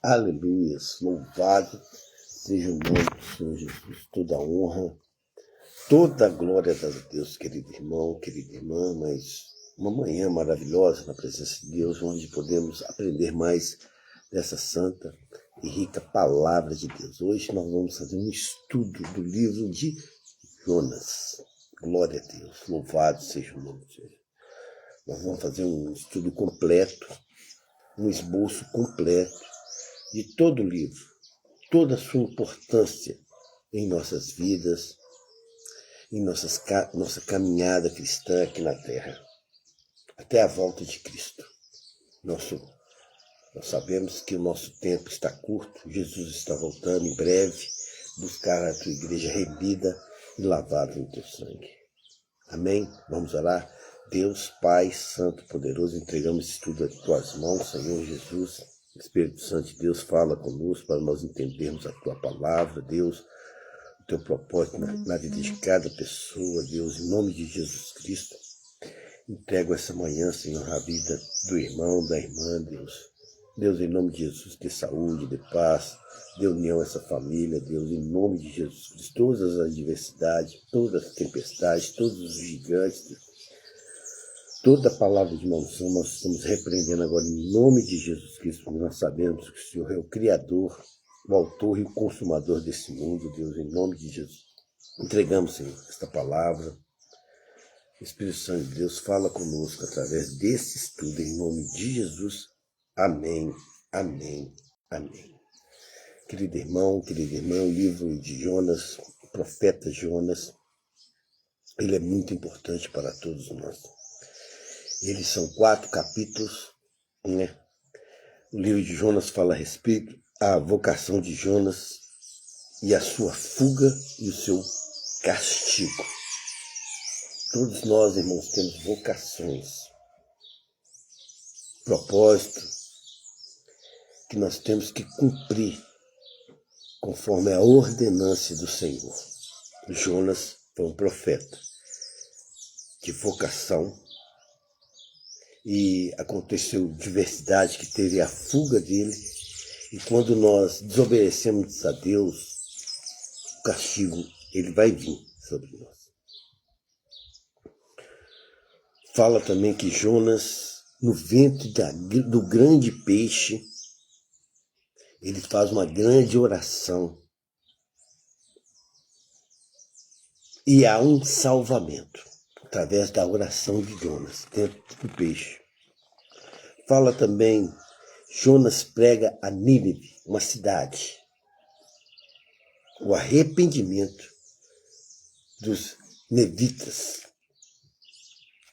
Aleluias, louvado seja o nome do Senhor Jesus, toda a honra, toda a glória a Deus, querido irmão, querida irmã, mas uma manhã maravilhosa na presença de Deus, onde podemos aprender mais dessa santa e rica palavra de Deus. Hoje nós vamos fazer um estudo do livro de Jonas. Glória a Deus, louvado seja o nome de Jesus. Nós vamos fazer um estudo completo, um esboço completo de todo o livro, toda a sua importância em nossas vidas, em nossa caminhada cristã aqui na Terra, até a volta de Cristo. Nós sabemos que o nosso tempo está curto, Jesus está voltando em breve, buscar a tua igreja remida e lavada no teu sangue. Amém? Vamos orar? Deus, Pai, Santo, Poderoso, entregamos isso tudo às tuas mãos, Senhor Jesus. Espírito Santo de Deus, fala conosco para nós entendermos a tua palavra, Deus, o teu propósito na vida de cada pessoa, Deus, em nome de Jesus Cristo. Entrego essa manhã, Senhor, a vida do irmão, da irmã, Deus. Deus, em nome de Jesus, dê saúde, dê paz, dê união a essa família, Deus, em nome de Jesus Cristo. Todas as adversidades, todas as tempestades, todos os gigantes, Deus. Toda palavra de maldição nós estamos repreendendo agora em nome de Jesus Cristo, porque nós sabemos que o Senhor é o Criador, o Autor e o Consumador desse mundo, Deus, em nome de Jesus. Entregamos, Senhor, esta palavra. Espírito Santo de Deus, fala conosco através desse estudo, em nome de Jesus. Amém, amém, amém. Querido irmão, querida irmã, o livro de Jonas, o profeta Jonas, ele é muito importante para todos nós. Eles são 4 capítulos, né? O livro de Jonas fala a respeito da vocação de Jonas e a sua fuga e o seu castigo. Todos nós, irmãos, temos vocações, propósito que nós temos que cumprir conforme a ordenância do Senhor. Jonas foi um profeta de vocação, e aconteceu diversidade que teve a fuga dele, e quando nós desobedecemos a Deus, o castigo ele vai vir sobre nós. Fala também que Jonas, no ventre do grande peixe, ele faz uma grande oração e há um salvamento através da oração de Jonas dentro do peixe. Fala também, Jonas prega a Nínive, uma cidade, o arrependimento dos nevitas.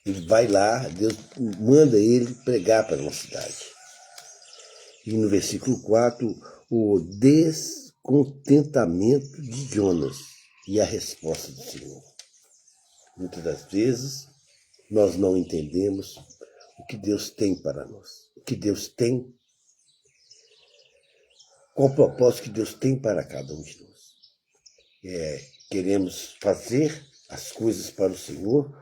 Ele vai lá, Deus manda ele pregar para uma cidade. E no versículo 4, o descontentamento de Jonas e a resposta do Senhor. Muitas das vezes, nós não entendemos o que Deus tem para nós. O que Deus tem, qual o propósito que Deus tem para cada um de nós. Queremos fazer as coisas para o Senhor,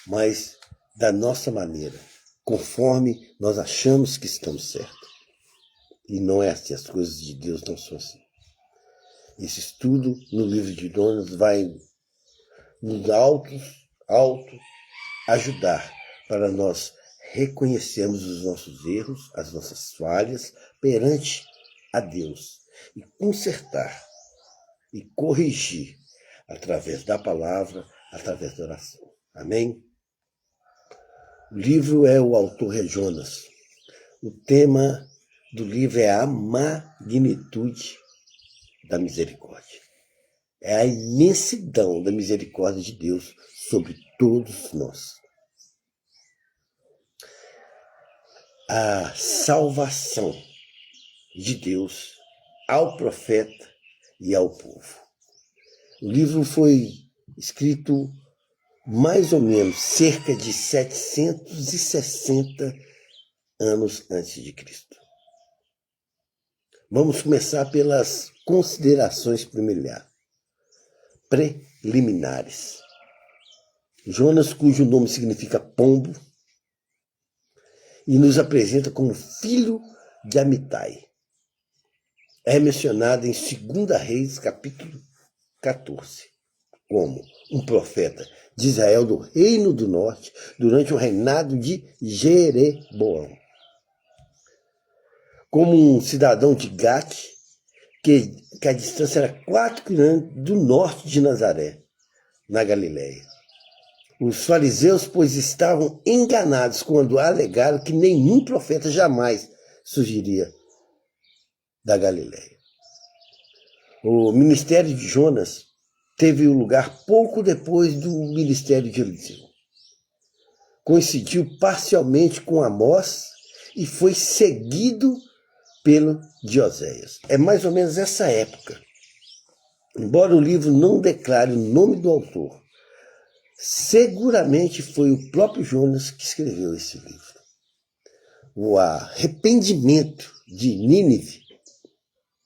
mas da nossa maneira, conforme nós achamos que estamos certos. E não é assim, as coisas de Deus não são assim. Esse estudo no livro de Jonas vai nos ajudar para nós reconhecermos os nossos erros, as nossas falhas perante a Deus e consertar e corrigir através da palavra, através da oração. Amém? O livro o autor é Jonas. O tema do livro é a magnitude da misericórdia. É a imensidão da misericórdia de Deus sobre todos nós. A salvação de Deus ao profeta e ao povo. O livro foi escrito mais ou menos cerca de 760 anos antes de Cristo. Vamos começar pelas considerações preliminares. Jonas, cujo nome significa pombo, e nos apresenta como filho de Amitai. é mencionado em 2 Reis, capítulo 14, como um profeta de Israel do Reino do Norte durante o reinado de Jeroboão. Como um cidadão de Gate, que a distância era 4 quilômetros do norte de Nazaré, na Galileia. Os fariseus, pois, estavam enganados quando alegaram que nenhum profeta jamais surgiria da Galileia. O ministério de Jonas teve lugar pouco depois do ministério de Eliseu. Coincidiu parcialmente com Amós e foi seguido pelo de Oséias. É mais ou menos essa época. Embora o livro não declare o nome do autor, seguramente foi o próprio Jonas que escreveu esse livro. O arrependimento de Nínive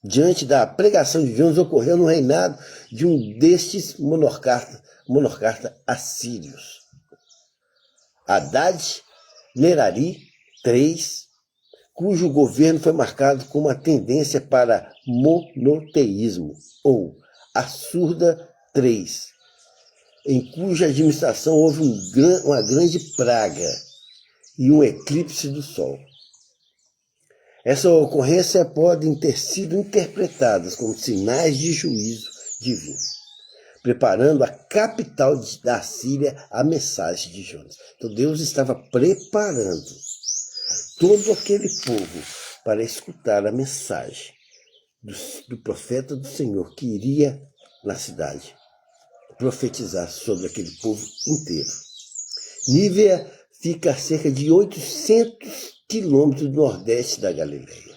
diante da pregação de Jonas ocorreu no reinado de um destes monarcas assírios. Adad-Nerari III, cujo governo foi marcado com uma tendência para monoteísmo, ou Assurda III, em cuja administração houve uma grande praga e um eclipse do Sol. Essa ocorrência pode ter sido interpretadas como sinais de juízo divino, preparando a capital da Síria a mensagem de Jonas. Então Deus estava preparando todo aquele povo para escutar a mensagem do profeta do Senhor que iria na cidade profetizar sobre aquele povo inteiro. Nínive fica a cerca de 800 quilômetros do nordeste da Galileia.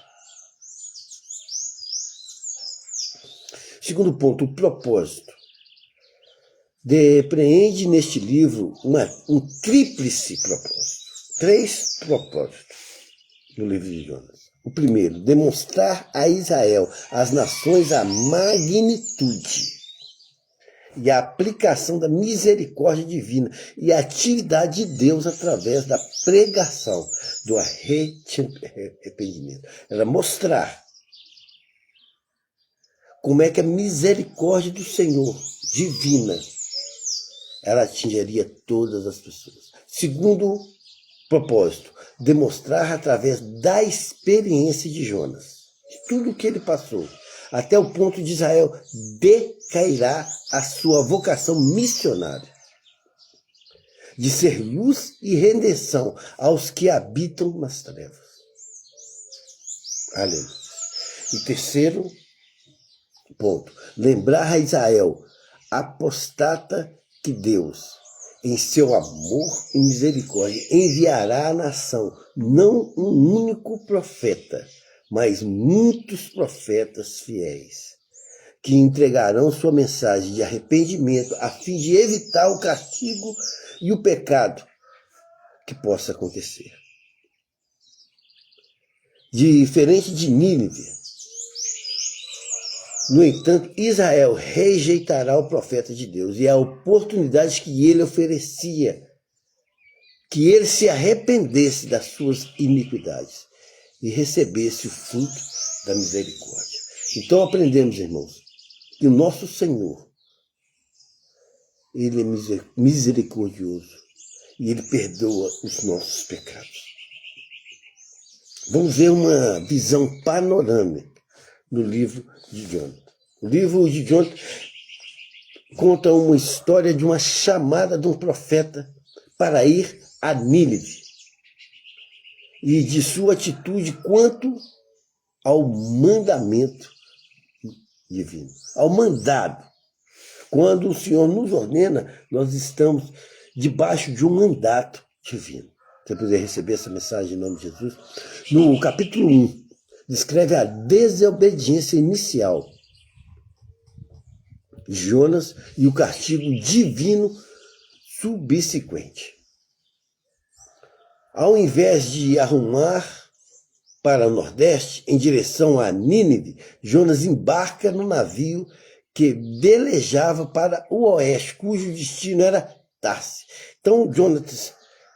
Segundo ponto, o propósito. Depreende neste livro um tríplice propósito. 3 propósitos no livro de Jonas. O primeiro, demonstrar a Israel, às nações, a magnitude e a aplicação da misericórdia divina e a atividade de Deus através da pregação do arrependimento. Era mostrar como é que a misericórdia do Senhor, divina, ela atingiria todas as pessoas. Segundo propósito, demonstrar através da experiência de Jonas, de tudo o que ele passou, até o ponto de Israel decairá a sua vocação missionária, de ser luz e redenção aos que habitam nas trevas. Aleluia. E terceiro ponto, lembrar a Israel, apostata, que Deus, em seu amor e misericórdia, enviará à nação não um único profeta, mas muitos profetas fiéis, que entregarão sua mensagem de arrependimento a fim de evitar o castigo e o pecado que possa acontecer. Diferente de Nínive, no entanto, Israel rejeitará o profeta de Deus e a oportunidade que ele oferecia, que ele se arrependesse das suas iniquidades e recebesse o fruto da misericórdia. Então aprendemos, irmãos, que o nosso Senhor, ele é misericordioso e ele perdoa os nossos pecados. Vamos ver uma visão panorâmica no livro de Jonas. O livro de Jonas conta uma história de uma chamada de um profeta para ir a Nínive e de sua atitude quanto ao mandamento divino, ao mandado. Quando o Senhor nos ordena, nós estamos debaixo de um mandato divino. Se você puder receber essa mensagem em nome de Jesus. No capítulo 1, descreve a desobediência inicial de Jonas e o castigo divino subsequente. Ao invés de arrumar para o nordeste, em direção a Nínive, Jonas embarca no navio que velejava para o oeste, cujo destino era Tarse. Então,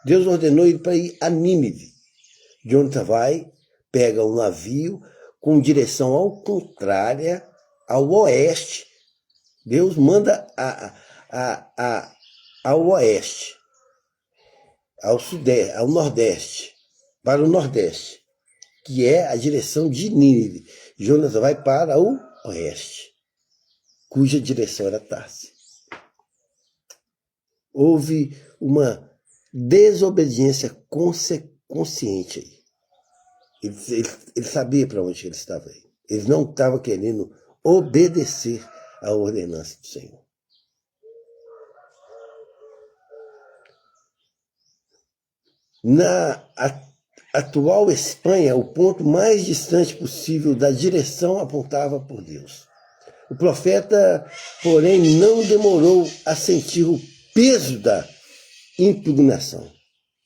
Deus ordenou ele para ir a Nínive. Jonas vai, pega um navio com direção ao contrária, ao oeste. Deus manda ao oeste, ao sudeste, ao nordeste, para o nordeste, que é a direção de Nínive. Jonas vai para o oeste, cuja direção era Tarsis. Houve uma desobediência consciente aí. Ele sabia para onde ele estava aí. Ele não estava querendo obedecer à ordenança do Senhor. Na atual Espanha, o ponto mais distante possível da direção apontava por Deus. O profeta, porém, não demorou a sentir o peso da impugnação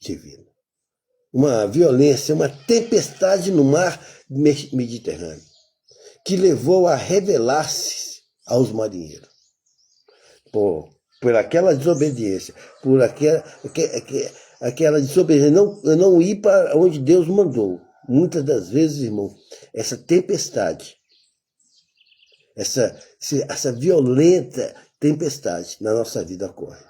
divina. Uma violência, uma tempestade no mar Mediterrâneo, que levou a revelar-se aos marinheiros. Por aquela desobediência, por aquela desobediência, não ir para onde Deus mandou. Muitas das vezes, irmão, essa tempestade, essa violenta tempestade na nossa vida ocorre.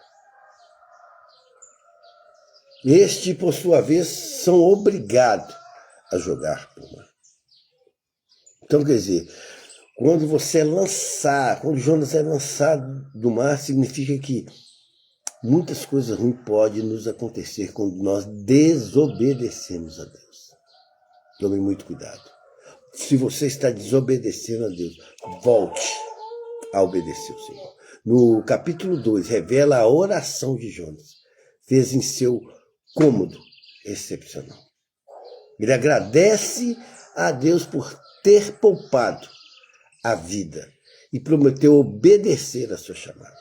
Este, por sua vez, são obrigados a jogar por mar. Então, quer dizer, quando Jonas é lançado do mar, significa que muitas coisas ruins podem nos acontecer quando nós desobedecemos a Deus. Tome muito cuidado. Se você está desobedecendo a Deus, volte a obedecer ao Senhor. No capítulo 2, revela a oração de Jonas. Fez em seu cômodo excepcional. Ele agradece a Deus por ter poupado a vida e prometeu obedecer a sua chamada.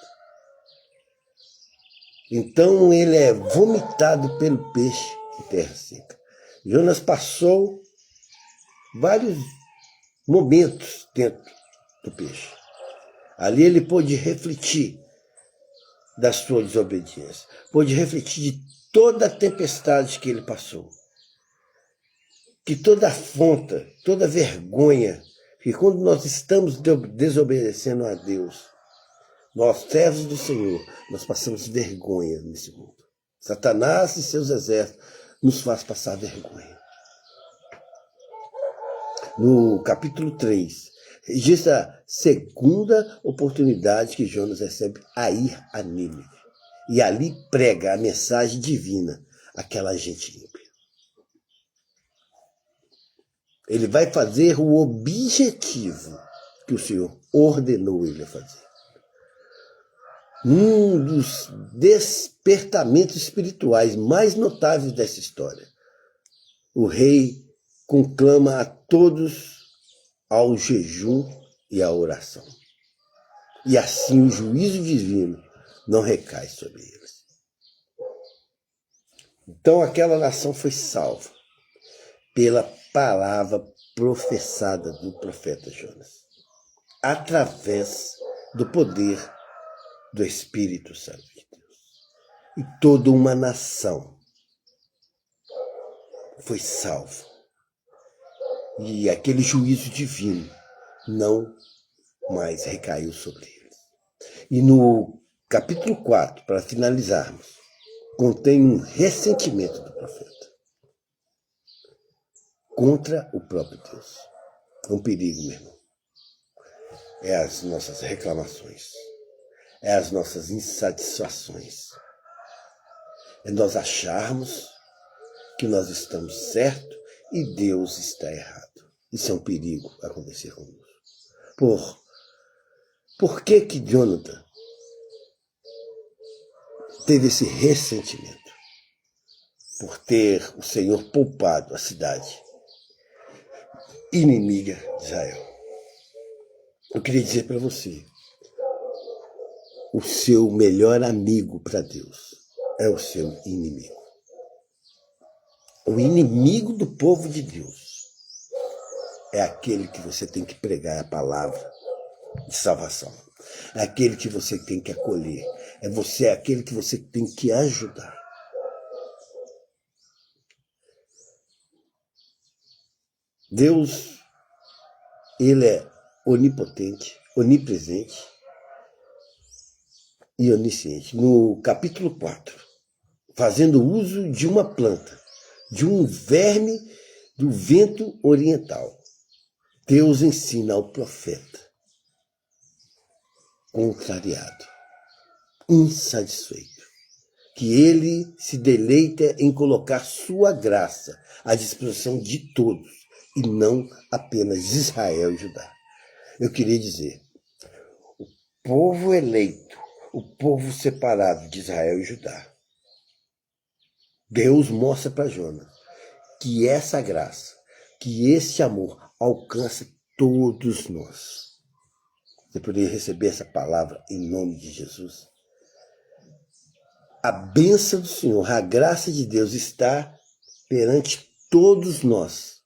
Então ele é vomitado pelo peixe em terra seca. Jonas passou vários momentos dentro do peixe. Ali ele pôde refletir da sua desobediência, pôde refletir de toda a tempestade que ele passou, que toda afronta, toda vergonha, que quando nós estamos desobedecendo a Deus, nós, servos do Senhor, nós passamos vergonha nesse mundo. Satanás e seus exércitos nos faz passar vergonha. No capítulo 3, registra a segunda oportunidade que Jonas recebe a ir a Nínive. E ali prega a mensagem divina àquela gente ímpia. Ele vai fazer o objetivo que o Senhor ordenou ele a fazer. Um dos despertamentos espirituais mais notáveis dessa história. O rei conclama a todos ao jejum e à oração. E assim o juízo divino não recai sobre eles. Então aquela nação foi salva pela palavra professada do profeta Jonas, através do poder do Espírito Santo de Deus. E toda uma nação foi salva. E aquele juízo divino não mais recaiu sobre eles. E no capítulo 4, para finalizarmos, contém um ressentimento do profeta contra o próprio Deus. É um perigo, meu irmão. É as nossas reclamações. É as nossas insatisfações. É nós acharmos que nós estamos certos e Deus está errado. Isso é um perigo acontecer conosco. Por que Jonathan teve esse ressentimento? Por ter o Senhor poupado a cidade inimiga de Israel. Eu queria dizer para você, o seu melhor amigo para Deus é o seu inimigo. O inimigo do povo de Deus é aquele que você tem que pregar a palavra de salvação. É aquele que você tem que acolher. É aquele que você tem que ajudar. Deus Ele é onipotente, onipresente e onisciente. No capítulo 4, fazendo uso de uma planta, de um verme do vento oriental, Deus ensina ao profeta, contrariado, insatisfeito, que ele se deleita em colocar sua graça à disposição de todos, e não apenas de Israel e Judá. Eu queria dizer, o povo eleito, o povo separado de Israel e Judá, Deus mostra para Jonas que essa graça, que esse amor alcança todos nós. Você poderia receber essa palavra em nome de Jesus? A bênção do Senhor, a graça de Deus está perante todos nós,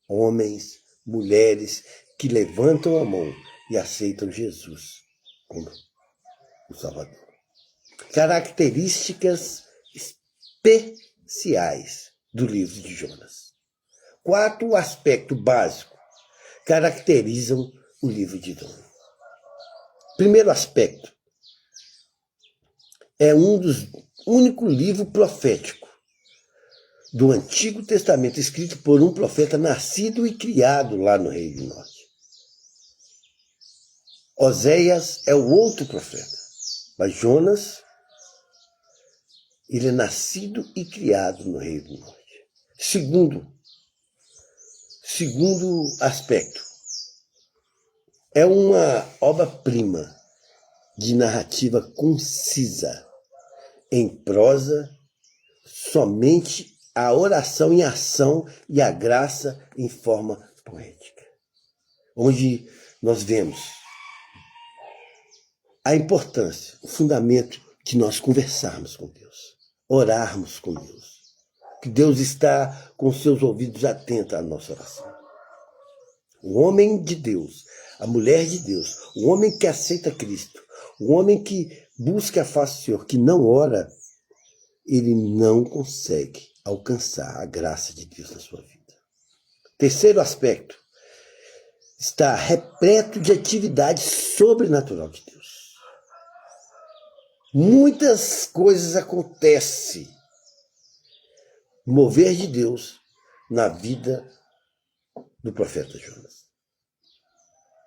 homens, mulheres, que levantam a mão e aceitam Jesus como o Salvador. Características especiais do livro de Jonas. 4 aspectos básicos caracterizam o livro de Jonas. Primeiro aspecto, é um dos únicos livros proféticos do Antigo Testamento escrito por um profeta nascido e criado lá no Reino do Norte. Oséias é o outro profeta, mas Jonas, ele é nascido e criado no Reino do Norte. Segundo aspecto, é uma obra-prima de narrativa concisa, em prosa, somente a oração em ação e a graça em forma poética, onde nós vemos a importância, o fundamento de nós conversarmos com Deus, orarmos com Deus, que Deus está com seus ouvidos atentos à nossa oração. O homem de Deus, a mulher de Deus, o homem que aceita Cristo, o homem que busca a face do Senhor, que não ora, ele não consegue alcançar a graça de Deus na sua vida. Terceiro aspecto, está repleto de atividade sobrenatural de Deus. Muitas coisas acontecem no mover de Deus na vida do profeta Jonas.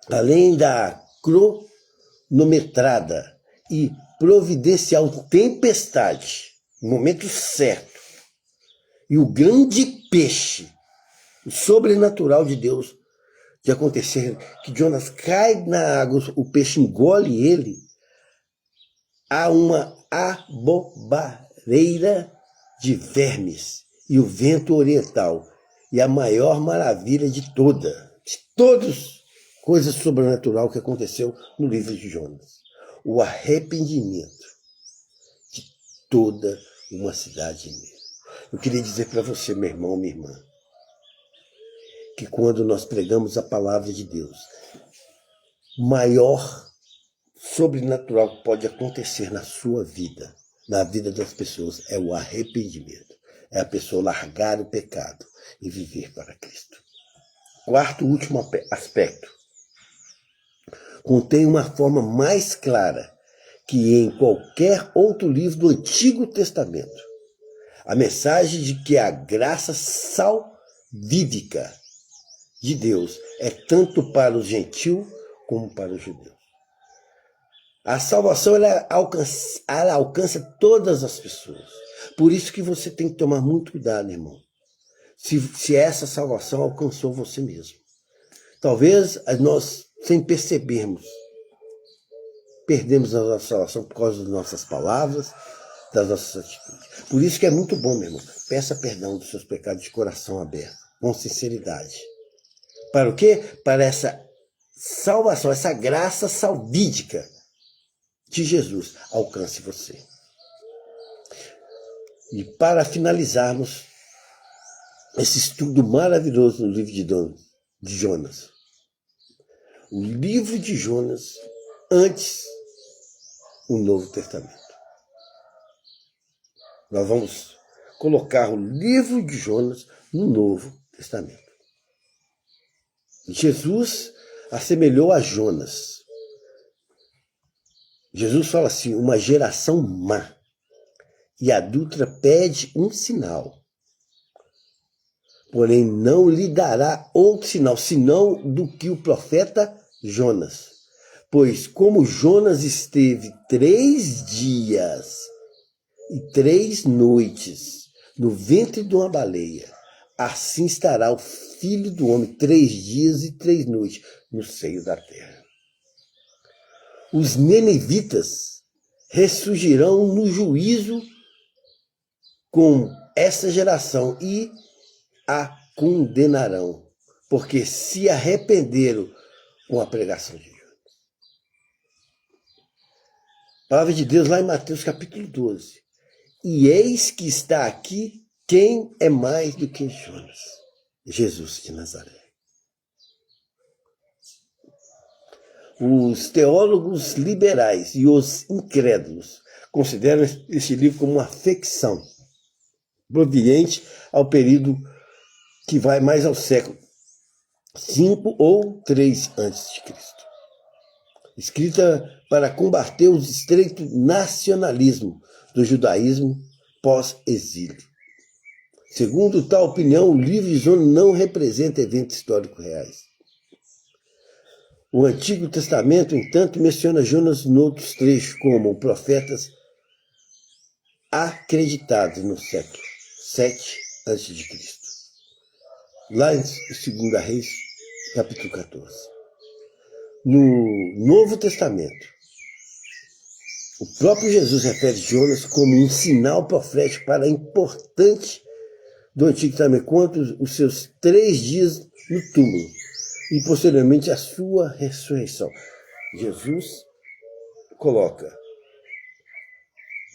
Além da cronometrada e providencial tempestade, no momento certo, e o grande peixe, o sobrenatural de Deus, de acontecer, que Jonas cai na água, o peixe engole ele, há uma abobareira de vermes e o vento oriental, e a maior maravilha de todas, coisa sobrenatural que aconteceu no livro de Jonas, o arrependimento de toda uma cidade inteira. Eu queria dizer para você, meu irmão, minha irmã, que quando nós pregamos a palavra de Deus, o maior sobrenatural que pode acontecer na sua vida, na vida das pessoas, é o arrependimento. É a pessoa largar o pecado e viver para Cristo. Quarto e último aspecto. Contém uma forma mais clara que em qualquer outro livro do Antigo Testamento a mensagem de que a graça salvífica de Deus é tanto para os gentios como para os judeus. A salvação ela alcança todas as pessoas. Por isso que você tem que tomar muito cuidado, irmão. Se essa salvação alcançou você mesmo. Talvez nós, sem percebermos, perdemos a nossa salvação por causa das nossas palavras, das nossas atitudes. Por isso que é muito bom, meu irmão. Peça perdão dos seus pecados de coração aberto, com sinceridade. Para o quê? Para essa salvação, essa graça salvífica de Jesus alcance você. E para finalizarmos esse estudo maravilhoso no livro de Jonas, o livro de Jonas antes o Novo Testamento. Nós vamos colocar o livro de Jonas no Novo Testamento. Jesus assemelhou a Jonas. Jesus fala assim, uma geração má e adúltera pede um sinal, porém não lhe dará outro sinal, senão do que o profeta Jonas. Pois como Jonas esteve 3 dias e 3 noites no ventre de uma baleia, assim estará o Filho do Homem 3 dias e 3 noites no seio da terra. Os ninivitas ressurgirão no juízo com essa geração e a condenarão, porque se arrependeram com a pregação de Jonas. Palavra de Deus lá em Mateus capítulo 12. E eis que está aqui quem é mais do que Jonas? Jesus de Nazaré. Os teólogos liberais e os incrédulos consideram este livro como uma ficção proveniente ao período que vai mais ao século 5 ou 3 a.C., escrita para combater o estreito nacionalismo do judaísmo pós-exílio. Segundo tal opinião, o livro de Jonas não representa eventos históricos reais. O Antigo Testamento, entanto, menciona Jonas em outros trechos como profetas acreditados no século 7 a.C., lá em 2 Reis, capítulo 14. No Novo Testamento, o próprio Jesus refere Jonas como um sinal profético para importante do Antigo Testamento, quanto os seus 3 dias no túmulo e posteriormente a sua ressurreição. Jesus coloca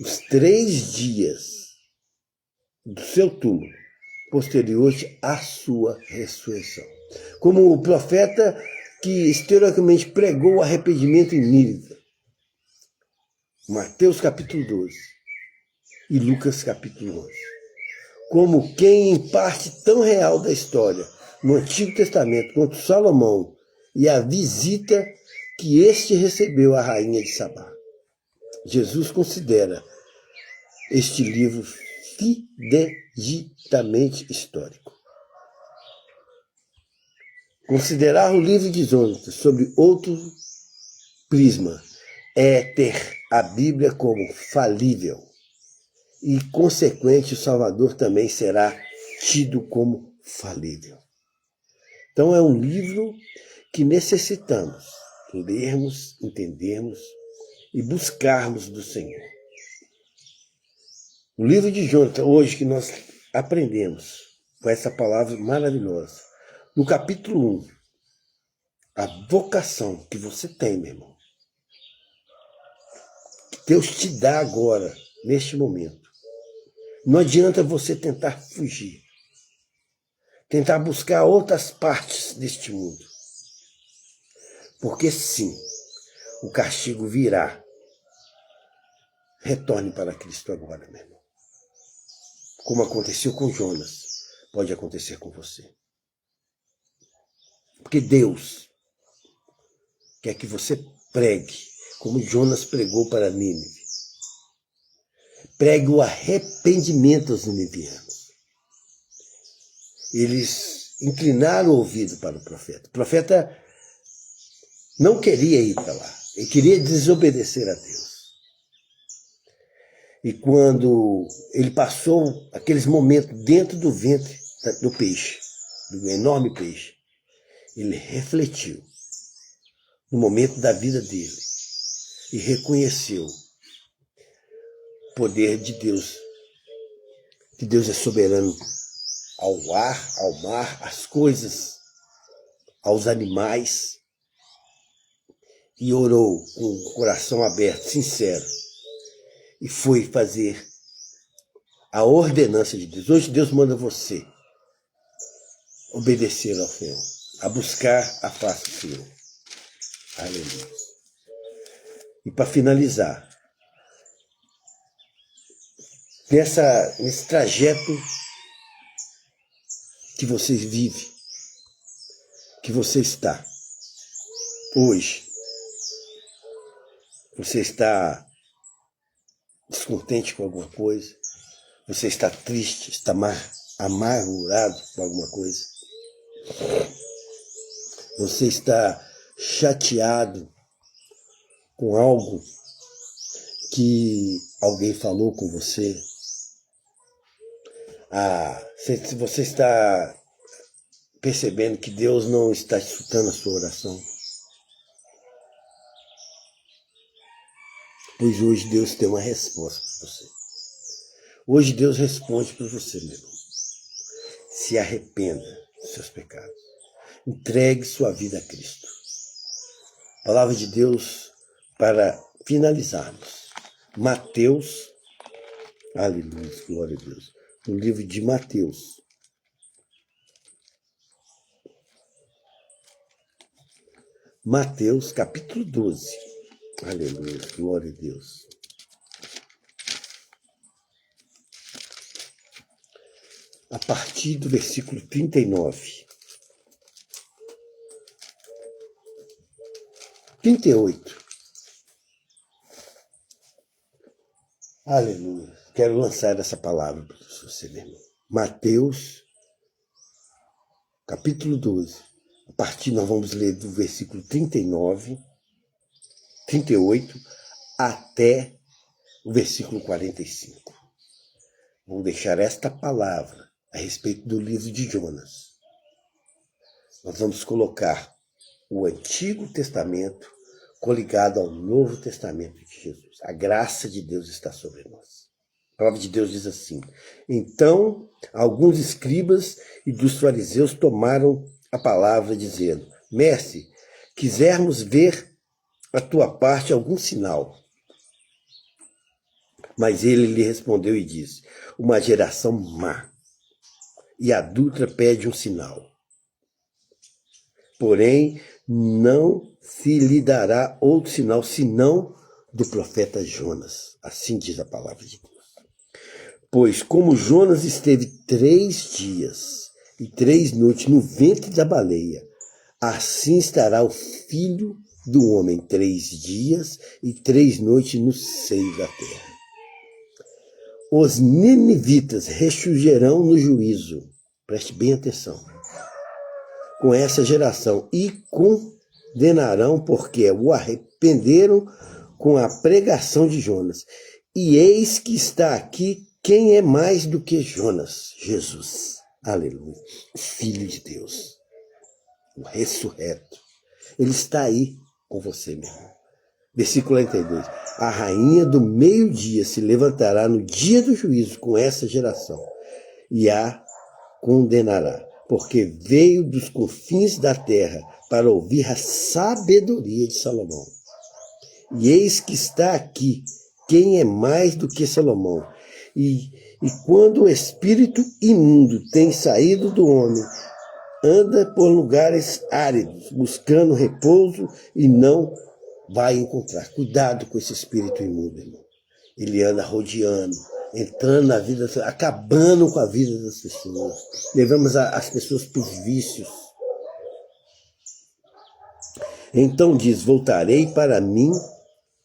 os 3 dias do seu túmulo, posteriormente à sua ressurreição. Como o profeta que historicamente pregou o arrependimento em Nínive, Mateus capítulo 12 e Lucas capítulo 11. Como quem em parte tão real da história, no Antigo Testamento, quanto Salomão e a visita que este recebeu à rainha de Sabá. Jesus considera este livro fidedigamente histórico. Considerar o livro de Jonas sob outro prisma é ter a Bíblia como falível e, consequente, o Salvador também será tido como falível. Então é um livro que necessitamos lermos, entendermos e buscarmos do Senhor. O livro de Jonas, hoje que nós aprendemos com essa palavra maravilhosa, no capítulo 1, a vocação que você tem, meu irmão, que Deus te dá agora, neste momento. Não adianta você tentar fugir, tentar buscar outras partes deste mundo. Porque sim, o castigo virá. Retorne para Cristo agora, meu irmão. Como aconteceu com Jonas, pode acontecer com você. Porque Deus quer que você pregue, como Jonas pregou para Nínive. Pregue o arrependimento aos ninivianos. Eles inclinaram o ouvido para o profeta. O profeta não queria ir para lá. Ele queria desobedecer a Deus. E quando ele passou aqueles momentos dentro do ventre do peixe, do enorme peixe, ele refletiu no momento da vida dele e reconheceu o poder de Deus, que Deus é soberano ao ar, ao mar, às coisas, aos animais, e orou com o coração aberto, sincero, e foi fazer a ordenança de Deus. Hoje Deus manda você obedecer ao Senhor, a buscar a face do Senhor. Aleluia. E para finalizar, nesse trajeto que vocês vivem, que você está hoje. Você está descontente com alguma coisa? Você está triste? Está amargurado com alguma coisa? Você está chateado com algo que alguém falou com você? Você está percebendo que Deus não está escutando a sua oração? Pois hoje Deus tem uma resposta para você. Hoje Deus responde para você, meu irmão. Se arrependa dos seus pecados. Entregue sua vida a Cristo. Palavra de Deus para finalizarmos. Mateus, aleluia, glória a Deus. No livro de Mateus. Mateus, capítulo 12. Aleluia, glória a Deus. A partir do versículo 39. 38. Aleluia. Quero lançar essa palavra para você, meu irmão. Mateus, capítulo 12. A partir, nós vamos ler do versículo 39, 38, até o versículo 45. Vou deixar esta palavra a respeito do livro de Jonas. Nós vamos colocar o Antigo Testamento coligado ao Novo Testamento de Jesus. A graça de Deus está sobre nós. A palavra de Deus diz assim: então, alguns escribas e dos fariseus tomaram a palavra, dizendo: Mestre, quisermos ver a tua parte algum sinal. Mas ele lhe respondeu e disse: uma geração má e adulta pede um sinal. Porém, não se lhe dará outro sinal senão do profeta Jonas. Assim diz a palavra de Deus. Pois como Jonas esteve 3 dias e 3 noites no ventre da baleia, assim estará o Filho do Homem 3 dias e 3 noites no seio da terra. Os ninivitas ressurgirão no juízo, preste bem atenção, com essa geração e condenarão porque o arrependeram com a pregação de Jonas. E eis que está aqui quem é mais do que Jonas? Jesus. Aleluia. Filho de Deus. O ressurreto. Ele está aí com você, meu irmão. Versículo 42. A rainha do meio-dia se levantará no dia do juízo com essa geração e a condenará, porque veio dos confins da terra para ouvir a sabedoria de Salomão. E eis que está aqui quem é mais do que Salomão. E quando o espírito imundo tem saído do homem, anda por lugares áridos, buscando repouso e não vai encontrar. Cuidado com esse espírito imundo, irmão. Ele anda rodeando, entrando na vida, acabando com a vida das pessoas. Levamos as pessoas para os vícios. Então diz: voltarei para mim,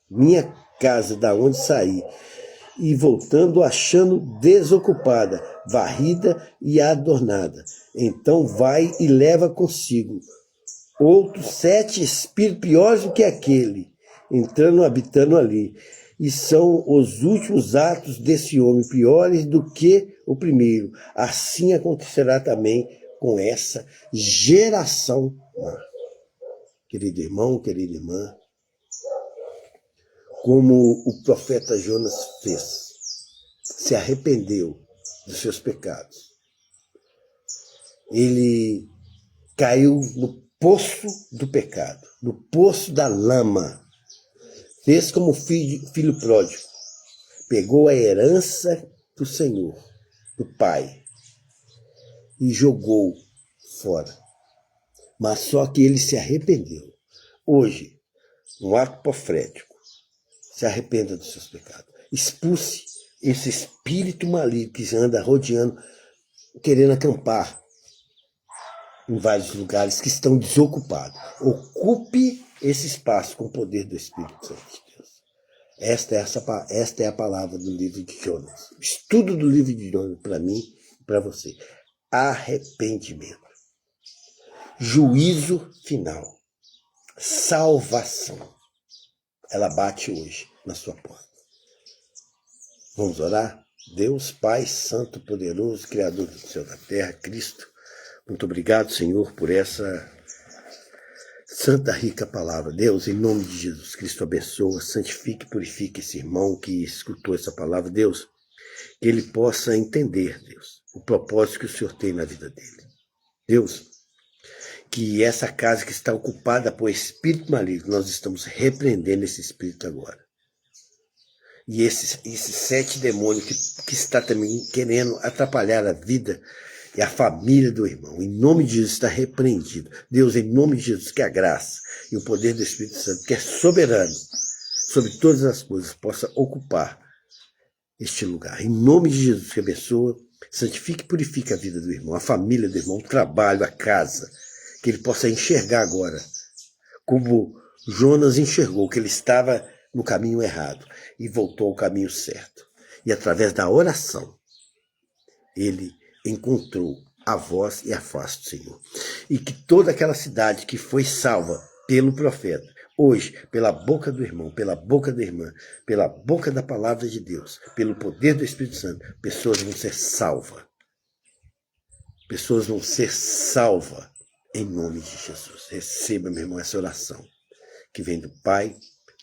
minha casa, da onde saí, e voltando, achando desocupada, varrida e adornada. Então vai e leva consigo outros 7 espíritos piores do que aquele, entrando, habitando ali. E são os últimos atos desse homem piores do que o primeiro. Assim acontecerá também com essa geração má. Querido irmão, querida irmã, como o profeta Jonas fez, se arrependeu dos seus pecados. Ele caiu no poço do pecado, no poço da lama. Fez como filho pródigo. Pegou a herança do Senhor, do Pai, e jogou fora. Mas só que ele se arrependeu. Hoje, um ato profético, se arrependa dos seus pecados. Expulse esse espírito maligno que anda rodeando, querendo acampar em vários lugares que estão desocupados. Ocupe esse espaço com o poder do Espírito Santo de Deus. Esta é a palavra do livro de Jonas. O estudo do livro de Jonas para mim e para você. Arrependimento. Juízo final. Salvação. Ela bate hoje na sua porta. Vamos orar? Deus, Pai, Santo, Poderoso, Criador do céu e da terra, Cristo, muito obrigado, Senhor, por essa santa, rica palavra. Deus, em nome de Jesus Cristo, abençoa, santifique e purifique esse irmão que escutou essa palavra. Deus, que ele possa entender, Deus, o propósito que o Senhor tem na vida dele. Deus, que essa casa que está ocupada por espírito maligno, nós estamos repreendendo esse espírito agora. E esses 7 demônios que está também querendo atrapalhar a vida e a família do irmão. Em nome de Jesus está repreendido. Deus, em nome de Jesus, que a graça e o poder do Espírito Santo, que é soberano sobre todas as coisas, possa ocupar este lugar. Em nome de Jesus, que abençoa, santifique e purifique a vida do irmão, a família do irmão, o trabalho, a casa. Que ele possa enxergar agora, como Jonas enxergou, que ele estava no caminho errado e voltou ao caminho certo. E através da oração, ele encontrou a voz e a face do Senhor. E que toda aquela cidade que foi salva pelo profeta, hoje, pela boca do irmão, pela boca da irmã, pela boca da palavra de Deus, pelo poder do Espírito Santo, pessoas vão ser salvas. Pessoas vão ser salvas em nome de Jesus. Receba, meu irmão, essa oração que vem do Pai,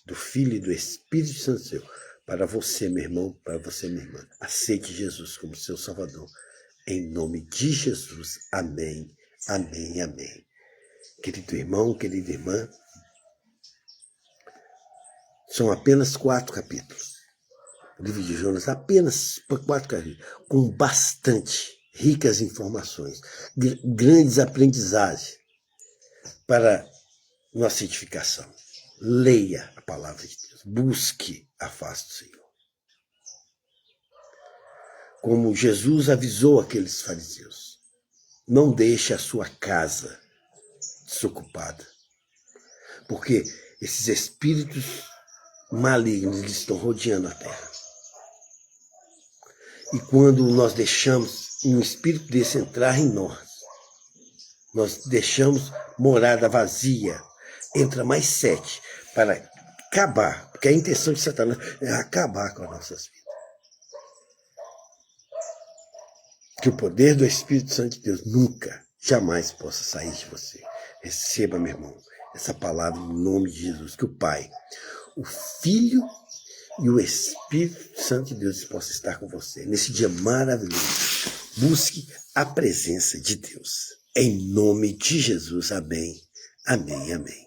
do Filho e do Espírito Santo seu, para você, meu irmão, para você, minha irmã. Aceite Jesus como seu Salvador. Em nome de Jesus. Amém, amém, amém. Querido irmão, querida irmã, são apenas 4 capítulos. O livro de Jonas, apenas 4 capítulos, com bastante ricas informações, grandes aprendizagens para nossa edificação. Leia a palavra de Deus, busque a face do Senhor. Como Jesus avisou aqueles fariseus, não deixe a sua casa desocupada, porque esses espíritos malignos estão rodeando a terra. E quando nós deixamos um espírito desse entrar em nós deixamos morada vazia, entra mais 7 para acabar, porque a intenção de Satanás é acabar com as nossas vidas. Que o poder do Espírito Santo de Deus nunca, jamais possa sair de você. Receba, meu irmão, essa palavra no nome de Jesus, que o Pai, o Filho e o Espírito Santo de Deus possa estar com você nesse dia maravilhoso. Busque a presença de Deus. Em nome de Jesus. Amém. Amém. Amém.